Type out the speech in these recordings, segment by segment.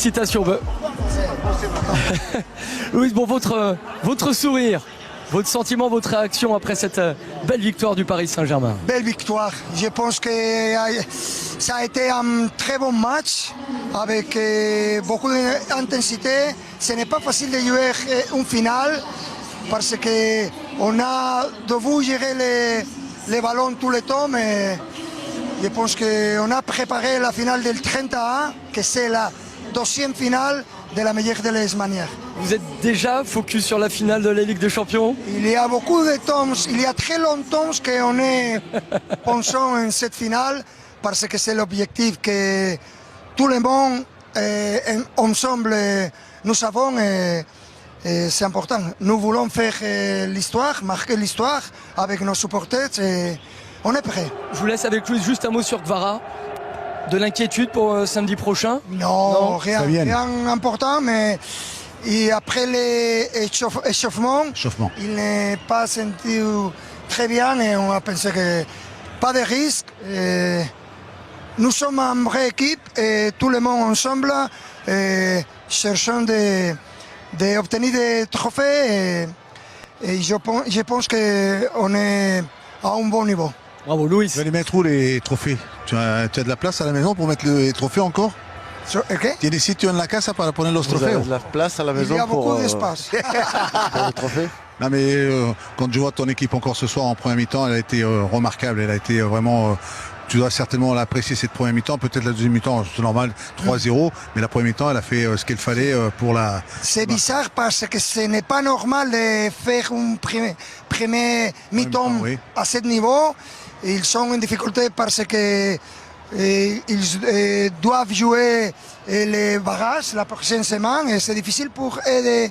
félicitations. Louis, bon, votre sourire, votre sentiment, votre réaction après cette belle victoire du Paris Saint-Germain. Belle victoire. Je pense que ça a été un très bon match avec beaucoup d'intensité. Ce n'est pas facile de jouer une finale parce qu'on a dû gérer les ballons tout le temps, mais je pense qu'on a préparé la finale del 31, que c'est la deuxième finale de la meilleure des manières. Vous êtes déjà focus sur la finale de la Ligue des Champions? Il y a beaucoup de temps, il y a très longtemps qu'on est pensant en cette finale parce que c'est l'objectif que tout le monde ensemble nous savons et c'est important. Nous voulons faire l'histoire, marquer l'histoire avec nos supporters et on est prêt. Je vous laisse avec Louis, juste un mot sur Kvara. De l'inquiétude pour samedi prochain? Non, rien important, mais après l'échauffement, il n'est pas senti très bien et on a pensé que pas de risque. Nous sommes une vraie équipe et tout le monde ensemble cherchons d'obtenir des trophées et je pense qu'on est à un bon niveau. Bravo Louis. Tu vas les mettre où les trophées? Tu as de la place à la maison pour mettre les trophées encore? ¿Tienes sitio en la casa para poner los trofeos? La place à la maison Il y a beaucoup d'espace. pour les trophées. Non mais quand je vois ton équipe encore ce soir en première mi-temps, elle a été remarquable, elle a été vraiment... tu dois certainement l'apprécier cette première mi-temps, peut-être la deuxième mi-temps, c'est normal, 3-0, mais la première mi-temps, elle a fait ce qu'il fallait pour la... C'est bizarre parce que ce n'est pas normal de faire un premier mi-temps à ce niveau. Ils sont en difficulté parce que ils doivent jouer les barrages la prochaine semaine et c'est difficile pour eux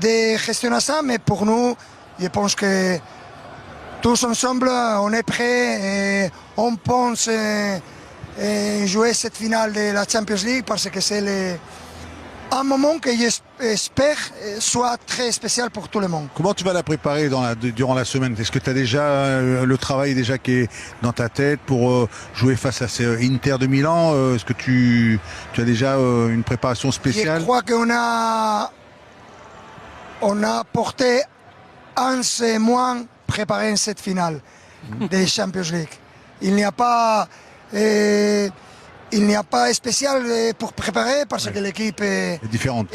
de gestionner ça, mais pour nous, je pense que tous ensemble, on est prêts et on pense jouer cette finale de la Champions League parce que c'est un moment que j'espère soit très spécial pour tout le monde. Comment tu vas la préparer durant la semaine? Est-ce que tu as déjà le travail déjà qui est dans ta tête pour jouer face à Inter de Milan? Est-ce que tu as déjà une préparation spéciale? Je crois qu'on a porté un moins préparé cette finale de Champions League. Il n'y a pas spécial pour préparer parce que l'équipe est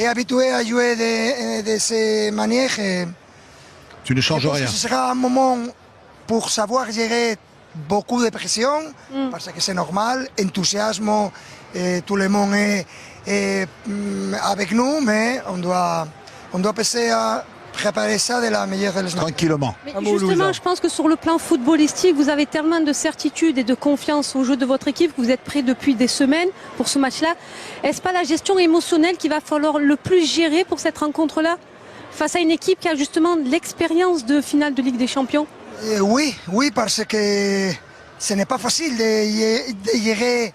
habituée à jouer de ces manières. Tu ne changes rien. Ce sera un moment pour savoir gérer beaucoup de pression parce que c'est normal, enthousiasme, tout le monde est avec nous, mais on doit passer à préparer ça de la meilleure des manières. Tranquillement. Mais justement, je pense que sur le plan footballistique, vous avez tellement de certitude et de confiance au jeu de votre équipe que vous êtes prêts depuis des semaines pour ce match-là. Est-ce pas la gestion émotionnelle qu'il va falloir le plus gérer pour cette rencontre-là, face à une équipe qui a justement l'expérience de finale de Ligue des Champions? Oui, parce que ce n'est pas facile de gérer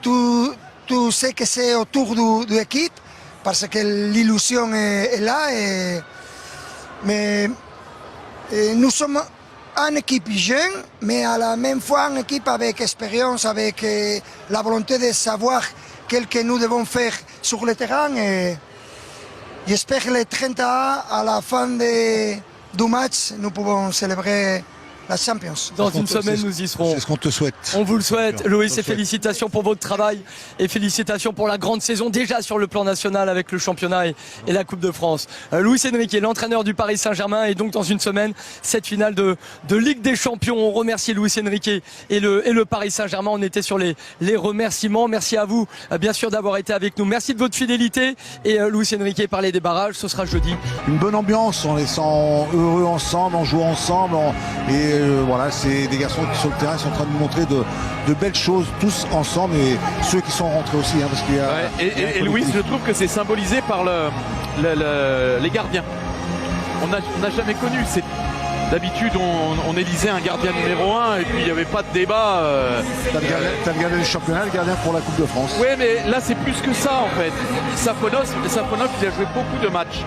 tout ce que c'est autour de l'équipe, parce que l'illusion est là. Mais nous sommes une équipe jeune, mais à la même fois une équipe avec expérience, avec la volonté de savoir ce que nous devons faire sur le terrain. Et j'espère que le 31, à la fin du match, nous pouvons célébrer la Champions. Dans une semaine, nous y serons. C'est ce qu'on te souhaite. On vous le souhaite, Louis, et félicitations pour votre travail et félicitations pour la grande saison déjà sur le plan national avec le championnat et la Coupe de France. Luis Enrique, l'entraîneur du Paris Saint-Germain, et donc dans une semaine, cette finale de Ligue des Champions. On remercie Luis Enrique et le Paris Saint-Germain. On était sur les remerciements. Merci à vous, bien sûr, d'avoir été avec nous. Merci de votre fidélité. Et Luis Enrique parlait des barrages. Ce sera jeudi. Une bonne ambiance, en laissant heureux ensemble, en jouant ensemble. Voilà, c'est des garçons qui sur le terrain sont en train de nous montrer de belles choses tous ensemble, et ceux qui sont rentrés aussi, parce qu'il y a... Et Louis, je trouve que c'est symbolisé par les gardiens. On n'a jamais connu D'habitude, on élisait un gardien numéro 1 et puis il n'y avait pas de débat. T'as le gardien du championnat, le gardien pour la Coupe de France. Oui, mais là, c'est plus que ça, en fait. Safonov, il a joué beaucoup de matchs,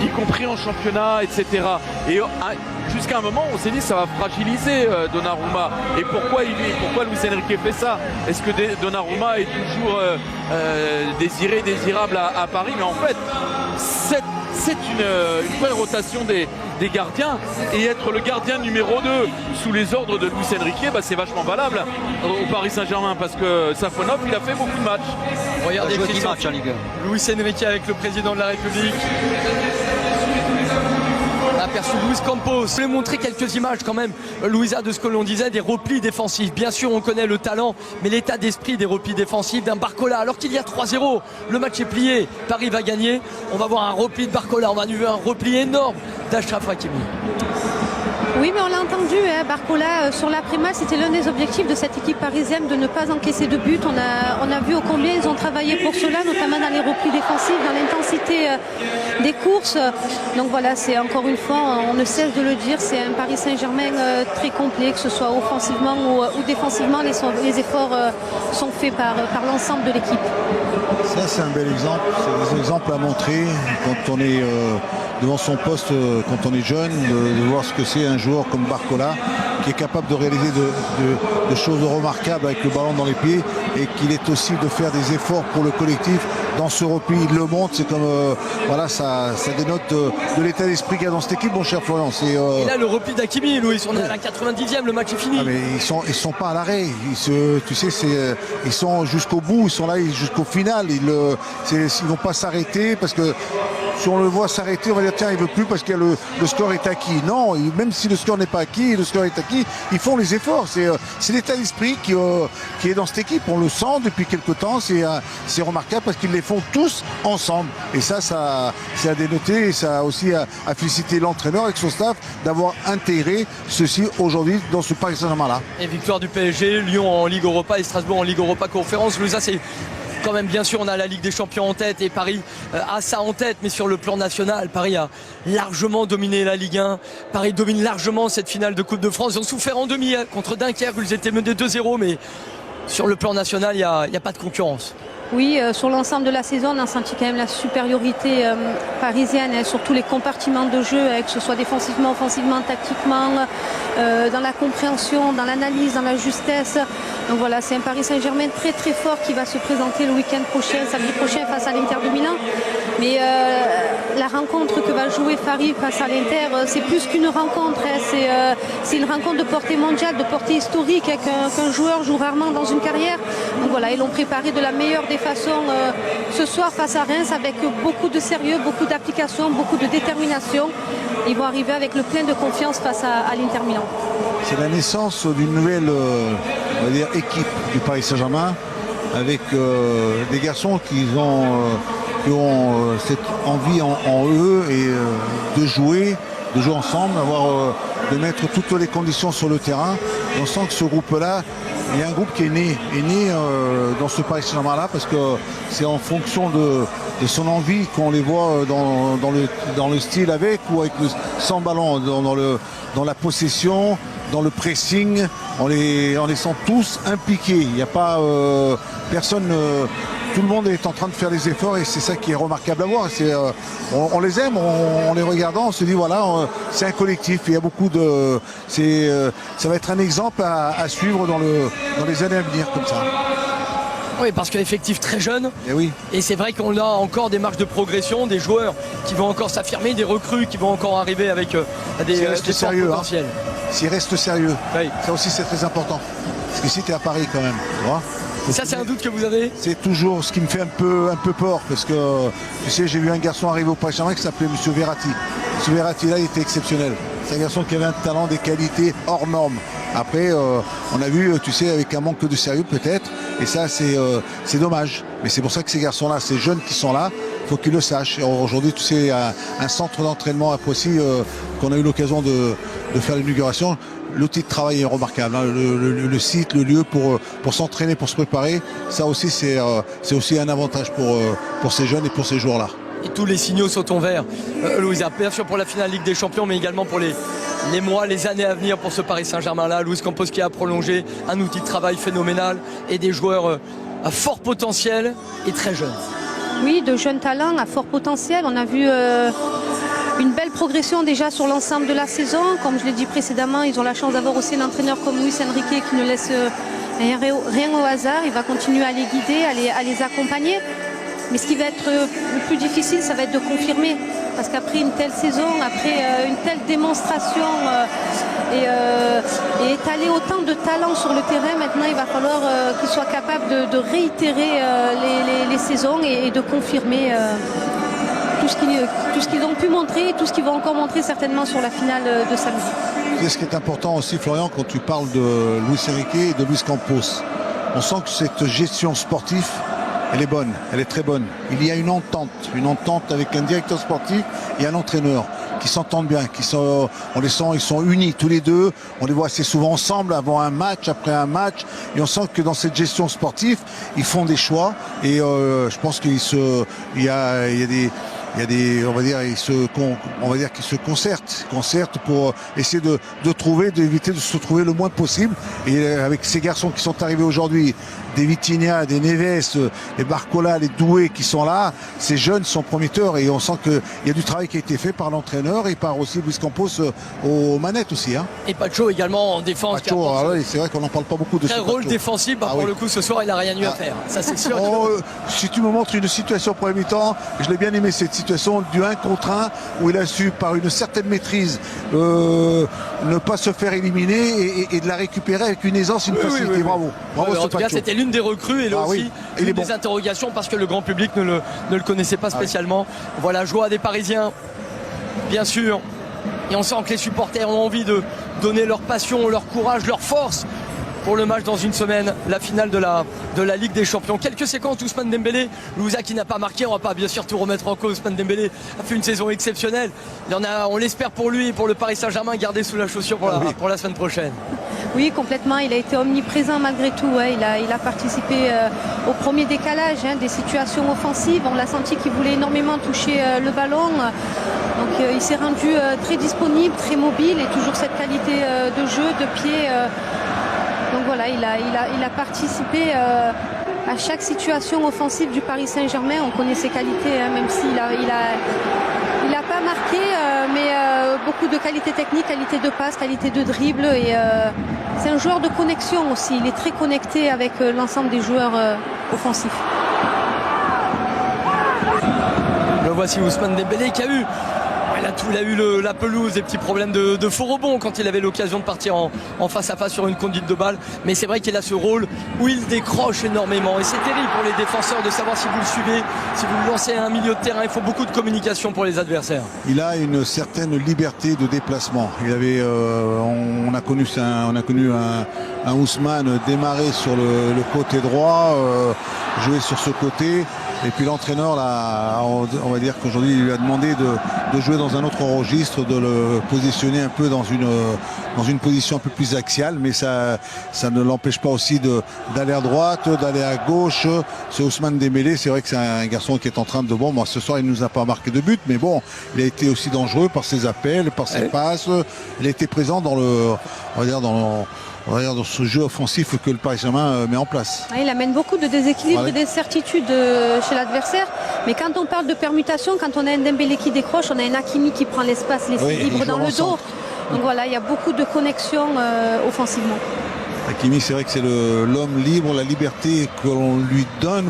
y compris en championnat, etc. Et jusqu'à un moment, on s'est dit ça va fragiliser Donnarumma. Et pourquoi Luis Enrique fait ça? Est-ce que Donnarumma est toujours désirable à Paris? Mais en fait, c'est une vraie rotation des gardiens, et être le gardien numéro 2 sous les ordres de Luis Enrique, c'est vachement valable au Paris Saint-Germain, parce que Safonov, il a fait beaucoup de matchs. Regardez Christian, matchs en Ligue 1. Luis Enrique avec le président de la République. Aperçu Luis Campos. Je voulais montrer quelques images quand même, Louisa, de ce que l'on disait, des replis défensifs. Bien sûr, on connaît le talent, mais l'état d'esprit des replis défensifs d'un Barcola. Alors qu'il y a 3-0, le match est plié, Paris va gagner. On va voir un repli de Barcola, on va voir un repli énorme d'Achraf Hakimi. Oui, mais on l'a entendu, Barcola, sur l'après-match, c'était l'un des objectifs de cette équipe parisienne de ne pas encaisser de but. On a vu au combien ils ont travaillé pour cela, notamment dans les replis défensifs, dans l'intensité des courses. Donc voilà, c'est encore une fois, on ne cesse de le dire, c'est un Paris Saint-Germain très complet, que ce soit offensivement ou défensivement. Les efforts sont faits par l'ensemble de l'équipe. Ça, c'est un bel exemple. C'est des exemples à montrer quand on est devant son poste, quand on est jeune, de voir ce que c'est un joueur comme Barcola, qui est capable de réaliser de choses remarquables avec le ballon dans les pieds, et qu'il est aussi de faire des efforts pour le collectif dans ce repli. Il le montre, c'est comme voilà, ça dénote de l'état d'esprit qu'il y a dans cette équipe, mon cher Florian. Et là, le repli d'Hakimi, Louis, on est à la 90e, le match est fini. Ah, mais ils sont pas à l'arrêt. Tu sais, ils sont jusqu'au bout, ils sont là jusqu'au final. Ils vont pas s'arrêter, parce que si on le voit s'arrêter, on va dire tiens, il veut plus parce que le score est acquis. Non, même si le score n'est pas acquis, le score est acquis, ils font les efforts. C'est l'état d'esprit qui est dans cette équipe. On le sent depuis quelque temps. C'est remarquable parce qu'ils les font tous ensemble. Et ça c'est à dénoter, et ça aussi à féliciter l'entraîneur avec son staff d'avoir intégré ceci aujourd'hui dans ce Paris Saint-Germain-là. Et victoire du PSG, Lyon en Ligue Europa et Strasbourg en Ligue Europa Conférence. Louisa, c'est quand même, bien sûr, on a la Ligue des Champions en tête et Paris a ça en tête, mais sur le plan national, Paris a largement dominé la Ligue 1. Paris domine largement cette finale de Coupe de France. Ils ont souffert en demi contre Dunkerque, ils étaient menés 2-0, mais sur le plan national, il n'y a pas de concurrence. Oui, sur l'ensemble de la saison, on a senti quand même la supériorité parisienne sur tous les compartiments de jeu, que ce soit défensivement, offensivement, tactiquement, dans la compréhension, dans l'analyse, dans la justesse. Donc voilà, c'est un Paris Saint-Germain très très fort qui va se présenter le week-end prochain, samedi prochain, face à l'Inter de Milan. Mais la rencontre que va jouer Paris face à l'Inter, c'est plus qu'une rencontre. C'est une rencontre de portée mondiale, de portée historique, qu'un joueur joue rarement dans une carrière. Donc voilà, ils l'ont préparé de la meilleure des façons ce soir face à Reims, avec beaucoup de sérieux, beaucoup d'application, beaucoup de détermination. Ils vont arriver avec le plein de confiance face à l'Inter Milan. C'est la naissance d'une nouvelle on va dire, équipe du Paris Saint-Germain, avec des garçons qui ont cette envie en eux et de jouer ensemble, de mettre toutes les conditions sur le terrain. On sent que ce groupe-là, il y a un groupe qui est né dans ce Paris Saint-Germain-là, parce que c'est en fonction de son envie qu'on les voit dans le style avec ou avec sans ballon, dans la possession, dans le pressing. On les sent tous impliqués. Il n'y a pas personne. Tout le monde est en train de faire des efforts, et c'est ça qui est remarquable à voir. On les aime, on les regardant, on se dit voilà, c'est un collectif. Il y a beaucoup de, ça va être un exemple à suivre dans les années à venir comme ça. Oui, parce que l'effectif très jeune. Et oui. Et c'est vrai qu'on a encore des marges de progression, des joueurs qui vont encore s'affirmer, des recrues qui vont encore arriver avec des potentiels. S'ils restent sérieux, oui. Ça aussi c'est très important. Parce que si tu es à Paris quand même, tu vois. Et ça, c'est un doute que vous avez? C'est toujours ce qui me fait un peu peur, parce que tu sais, j'ai vu un garçon arriver au Paris Saint-Germain qui s'appelait M. Verratti. M. Verratti là, il était exceptionnel. C'est un garçon qui avait un talent, des qualités hors normes. Après, on a vu, tu sais, avec un manque de sérieux peut-être, et ça c'est dommage. Mais c'est pour ça que ces garçons-là, ces jeunes qui sont là, il faut qu'ils le sachent. Aujourd'hui, tu sais, un centre d'entraînement à Poissy, qu'on a eu l'occasion de faire l'inauguration. L'outil de travail est remarquable, hein. Le site, le lieu pour s'entraîner, pour se préparer, ça aussi c'est aussi un avantage pour ces jeunes et pour ces joueurs-là. Et tous les signaux sont au vert. Louisa, bien sûr pour la finale Ligue des Champions, mais également pour les mois, les années à venir pour ce Paris Saint-Germain-là. Luis Campos qui a prolongé, un outil de travail phénoménal et des joueurs à fort potentiel et très jeunes. Oui, de jeunes talents à fort potentiel. On a vu une belle progression déjà sur l'ensemble de la saison. Comme je l'ai dit précédemment, ils ont la chance d'avoir aussi un entraîneur comme Luis Enrique qui ne laisse rien au hasard. Il va continuer à les guider, à les accompagner. Mais ce qui va être le plus difficile, ça va être de confirmer. Parce qu'après une telle saison, après une telle démonstration et étaler autant de talent sur le terrain, maintenant il va falloir qu'ils soient capables de réitérer les saisons et de confirmer tout ce qu'ils ont pu montrer et tout ce qu'ils vont encore montrer certainement sur la finale de samedi. Et ce qui est important aussi, Florian, quand tu parles de Luis Enrique et de Luis Campos, on sent que cette gestion sportive, elle est bonne, elle est très bonne. Il y a une entente avec un directeur sportif et un entraîneur qui s'entendent bien, on les sent, ils sont unis tous les deux. On les voit assez souvent ensemble avant un match, après un match, et on sent que dans cette gestion sportive, ils font des choix. Et je pense qu'il y a des, on va dire qu'ils se concertent pour essayer d'éviter de se trouver le moins possible. Et avec ces garçons qui sont arrivés aujourd'hui, des Vitinha, des Neves, les Barcola, les Doué qui sont là, ces jeunes sont prometteurs et on sent qu'il y a du travail qui a été fait par l'entraîneur et par aussi Luis Campos aux manettes aussi. Hein. Et Pacho également en défense. Pacho, c'est vrai qu'on n'en parle pas beaucoup de ce rôle défensif, pour le coup ce soir il n'a rien eu à faire. Ça c'est sûr. Si tu me montres une situation pour premier mi-temps, je l'ai bien aimé cette situation du 1 contre 1 où il a su par une certaine maîtrise ne pas se faire éliminer et de la récupérer avec une aisance, une facilité. Oui. Bravo. En tout cas c'était l'une des recrues et là aussi une des interrogations parce que le grand public ne le connaissait pas spécialement. Voilà, joie des Parisiens, bien sûr. Et on sent que les supporters ont envie de donner leur passion, leur courage, leur force pour le match dans une semaine, la finale de la Ligue des Champions. Quelques séquences, Ousmane Dembélé, Louisa qui n'a pas marqué, on va pas bien sûr tout remettre en cause. Ousmane Dembélé a fait une saison exceptionnelle. Il y en a, on l'espère pour lui et pour le Paris Saint-Germain, gardé sous la chaussure pour la semaine prochaine. Oui, complètement. Il a été omniprésent malgré tout. Ouais. Il a participé au premier décalage des situations offensives. On l'a senti qu'il voulait énormément toucher le ballon. Donc il s'est rendu très disponible, très mobile et toujours cette qualité de jeu, de pied. Donc voilà, il a participé à chaque situation offensive du Paris Saint-Germain. On connaît ses qualités, même s'il n'a pas marqué, mais beaucoup de qualité technique, qualité de passe, qualité de dribble. Et c'est un joueur de connexion aussi. Il est très connecté avec l'ensemble des joueurs offensifs. Le voici Ousmane Dembélé qui a eu... Il a eu la pelouse, des petits problèmes de faux rebond quand il avait l'occasion de partir en face à face sur une conduite de balle. Mais c'est vrai qu'il a ce rôle où il décroche énormément. Et c'est terrible pour les défenseurs de savoir si vous le suivez, si vous le lancez à un milieu de terrain. Il faut beaucoup de communication pour les adversaires. Il a une certaine liberté de déplacement. On a connu un Ousmane démarrer sur le côté droit, jouer sur ce côté. Et puis l'entraîneur, là, on va dire qu'aujourd'hui, il lui a demandé de jouer dans un autre registre, de le positionner un peu dans une position un peu plus axiale, mais ça ne l'empêche pas aussi d'aller à droite, d'aller à gauche. C'est Ousmane Dembélé, c'est vrai que c'est un garçon qui est en train de... Moi, ce soir, il ne nous a pas marqué de but, mais bon, il a été aussi dangereux par ses appels, par ses passes. Il a été présent dans ce jeu offensif que le Paris Saint-Germain met en place. Il amène beaucoup de déséquilibre et d'incertitude chez l'adversaire. Mais quand on parle de permutation, quand on a un Dembélé qui décroche, on a un Hakimi qui prend l'espace, libre dans le dos. Donc voilà, il y a beaucoup de connexions offensivement. Hakimi, c'est vrai que c'est l'homme libre, la liberté que l'on lui donne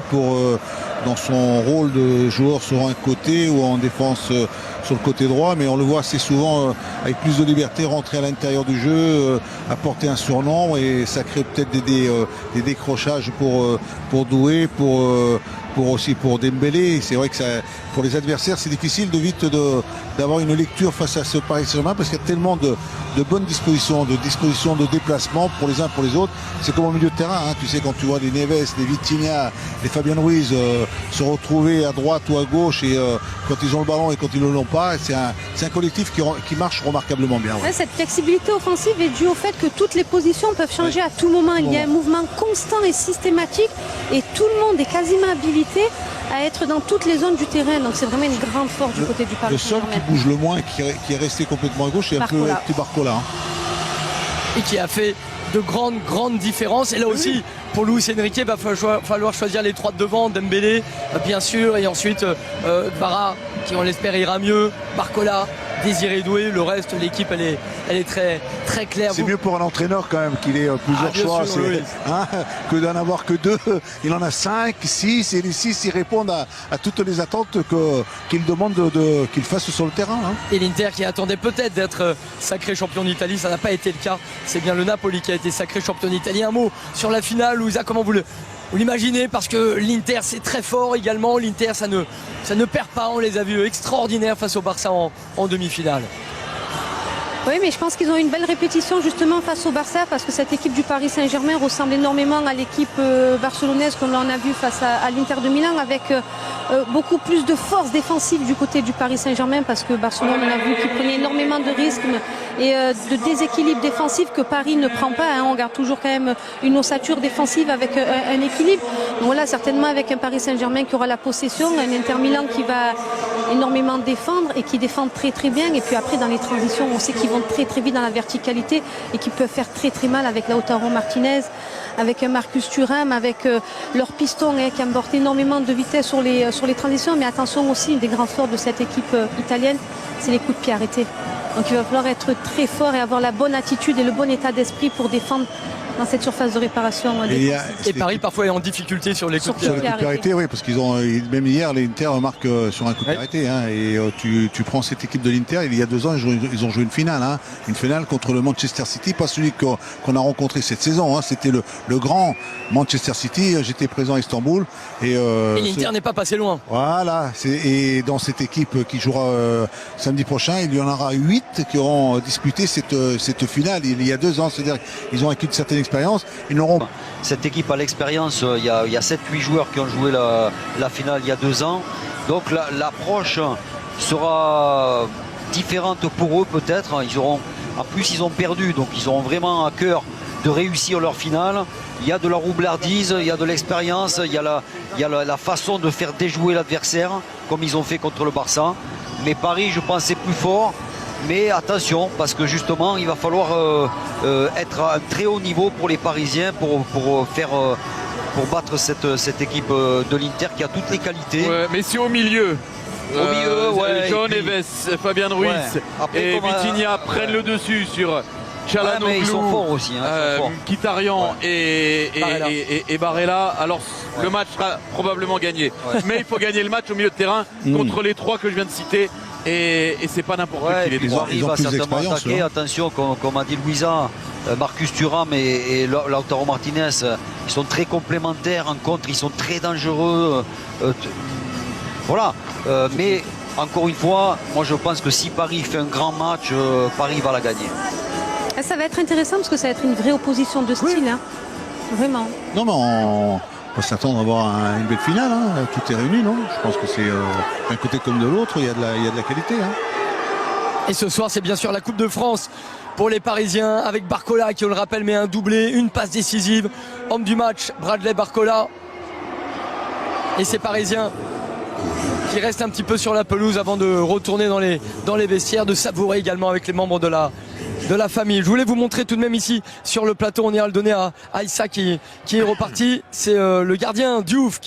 dans son rôle de joueur sur un côté ou en défense sur le côté droit, mais on le voit assez souvent avec plus de liberté rentrer à l'intérieur du jeu, apporter un surnombre et ça crée peut-être des décrochages pour Doué, aussi pour Dembélé. C'est vrai que pour les adversaires c'est difficile d'avoir une lecture face à ce Paris Saint-Germain parce qu'il y a tellement de bonnes dispositions, de déplacement pour les uns pour les autres. C'est comme au milieu de terrain, tu sais, quand tu vois les Neves, les Vitinha, les Fabian Ruiz se retrouver à droite ou à gauche et quand ils ont le ballon et quand ils ne l'ont pas, c'est un collectif qui marche remarquablement bien. Ouais, cette flexibilité offensive est due au fait que toutes les positions peuvent changer à tout moment. Il y a un mouvement constant et systématique et tout le monde est quasiment habilité à être dans toutes les zones du terrain. Donc c'est vraiment une grande force du côté du Paris Le seul Saint-Germain. qui bouge le moins, qui est resté complètement à gauche, c'est un peu le Barcola. petit Barcola. Hein. Et qui a fait de grandes différences. Et là aussi, pour Luis Enrique, il va falloir choisir les trois de devant, Dembélé, bien sûr, et ensuite Kvara, qui on l'espère ira mieux, Barcola, Désiré Doué, le reste, l'équipe elle est très claire. C'est mieux pour un entraîneur quand même qu'il ait plusieurs bien choix, sûr, oui. que d'en avoir que 2. Il en a 5, 6 et les 6 ils répondent à toutes les attentes qu'il demande qu'il fasse sur le terrain. Hein. Et l'Inter qui attendait peut-être d'être sacré champion d'Italie, ça n'a pas été le cas. C'est bien le Napoli qui a été sacré champion d'Italie. Un mot sur la finale, Louisa, comment vous l'imaginez, parce que l'Inter c'est très fort également. L'Inter ça ne perd pas, on les a vus extraordinaires face au Barça en demi-finale. Oui, mais je pense qu'ils ont une belle répétition justement face au Barça, parce que cette équipe du Paris Saint-Germain ressemble énormément à l'équipe barcelonaise qu'on en a vu face à l'Inter de Milan, avec beaucoup plus de force défensive du côté du Paris Saint-Germain, parce que Barcelone, on a vu qu'il prenait énormément de risques et de déséquilibre défensif que Paris ne prend pas. Hein. On garde toujours quand même une ossature défensive avec un équilibre. Donc voilà, certainement avec un Paris Saint-Germain qui aura la possession, un Inter Milan qui va énormément défendre et qui défend très bien. Et puis après, dans les transitions, on sait qu'ils vont très vite dans la verticalité et qui peuvent faire très mal avec Lautaro Martinez, avec Marcus Thuram, avec leur piston qui emporte énormément de vitesse sur les transitions. Mais attention aussi, une des grands forts de cette équipe italienne, c'est les coups de pied arrêtés. Donc il va falloir être très fort et avoir la bonne attitude et le bon état d'esprit pour défendre dans cette surface de réparation. Et Paris parfois est en difficulté sur les coups de pied. Sur les coups de pied arrêtés, oui, parce qu'ils ont, même hier, l'Inter marque sur un coup de pied arrêté. Hein, et tu prends cette équipe de l'Inter, il y a 2 ans, ils ont joué une finale. Hein, une finale contre le Manchester City, pas celui qu'on a rencontré cette saison. Hein, c'était le grand Manchester City. J'étais présent à Istanbul. Et l'Inter n'est pas passé loin. Voilà. Et dans cette équipe qui jouera samedi prochain, il y en aura 8 qui auront disputé cette finale il y a 2 ans. C'est-à-dire qu'ils ont acquis une certaine expérience. Ils n'auront Cette équipe a l'expérience, il y a 7-8 joueurs qui ont joué la finale il y a 2 ans. Donc l'approche sera différente pour eux peut-être. En plus ils ont perdu, donc ils auront vraiment à cœur de réussir leur finale. Il y a de la roublardise, il y a de l'expérience, il y a la façon de faire déjouer l'adversaire, comme ils ont fait contre le Barça. Mais Paris, je pense, est plus fort. Mais attention, parce que justement, il va falloir être à un très haut niveau pour les Parisiens pour battre cette équipe de l'Inter qui a toutes les qualités. Ouais, mais c'est au milieu. Ouais. John Neves, Fabien Ruiz et Vitinha prennent le dessus sur Çalhanoğlu, mais ils sont forts aussi. Mkhitaryan et Barella. Alors le match sera probablement gagné. Mais il faut gagner le match au milieu de terrain contre les 3 que je viens de citer. Et c'est pas n'importe qui les trois. Il va certainement attaquer. Attention, comme a dit Louisa, Marcus Thuram et Lautaro Martinez, ils sont très complémentaires en contre, ils sont très dangereux. Voilà. Mais encore une fois, moi je pense que si Paris fait un grand match, Paris va la gagner. Ça va être intéressant parce que ça va être une vraie opposition de style. Hein. Vraiment. Non, mais on peut s'attendre à avoir une belle finale. Hein. Tout est réuni, non? Je pense que c'est d'un côté comme de l'autre, il y a de la qualité. Hein. Et ce soir, c'est bien sûr la Coupe de France pour les Parisiens, avec Barcola qui, on le rappelle, met un doublé, une passe décisive. Homme du match, Bradley Barcola. Et ces Parisiens qui restent un petit peu sur la pelouse avant de retourner dans les vestiaires, de savourer également avec les membres de la famille. Je voulais vous montrer tout de même ici sur le plateau, on ira le donner à Aïssa qui est reparti. C'est le gardien Diouf